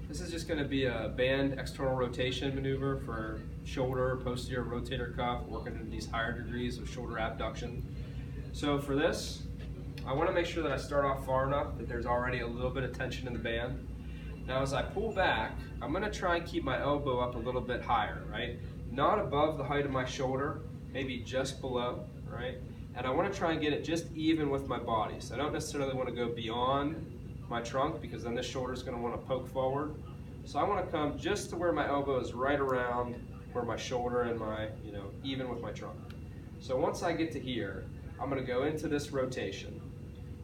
This is just going to be a band external rotation maneuver for shoulder, posterior rotator cuff, working in these higher degrees of shoulder abduction. So for this, I want to make sure that I start off far enough that there's already a little bit of tension in the band. Now as I pull back, I'm going to try and keep my elbow up a little bit higher, right? Not above the height of my shoulder, maybe just below, right? And I want to try and get it just even with my body. So I don't necessarily want to go beyond my trunk because then this shoulder is going to want to poke forward. So I want to come just to where my elbow is right around where my shoulder and my, even with my trunk. So once I get to here, I'm going to go into this rotation.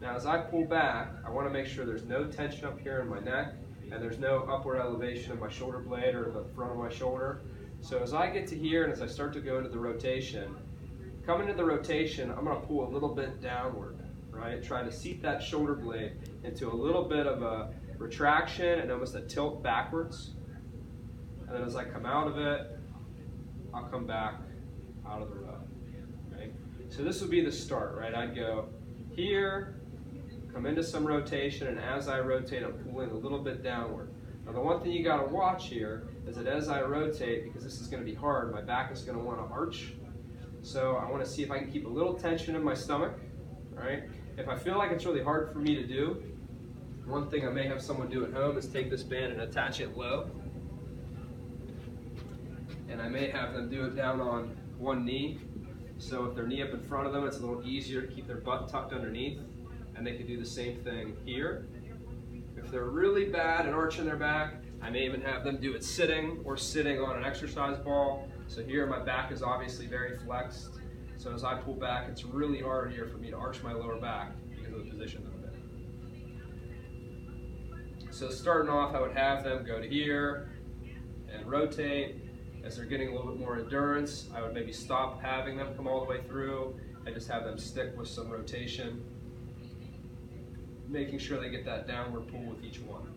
Now as I pull back, I want to make sure there's no tension up here in my neck and there's no upward elevation of my shoulder blade or the front of my shoulder. So as I get to here and as I start to go into the rotation, coming into the rotation, I'm going to pull a little bit downward, right? Trying to seat that shoulder blade into a little bit of a retraction and almost a tilt backwards. And then as I come out of it, I'll come back out of the row, right? So this would be the start, right? I'd go here, come into some rotation, and as I rotate, I'm pulling a little bit downward. Now the one thing you gotta watch here is that as I rotate, because this is gonna be hard, my back is gonna wanna arch. So I wanna see if I can keep a little tension in my stomach, right? If I feel like it's really hard for me to do, one thing I may have someone do at home is take this band and attach it low. And I may have them do it down on one knee. So if their knee up in front of them, it's a little easier to keep their butt tucked underneath. And they can do the same thing here. If they're really bad at arching their back, I may even have them do it sitting or sitting on an exercise ball. So here my back is obviously very flexed. So as I pull back, it's really hard here for me to arch my lower back because of the position that I'm in. So starting off, I would have them go to here and rotate. As they're getting a little bit more endurance, I would maybe stop having them come all the way through and just have them stick with some rotation, making sure they get that downward pull with each one.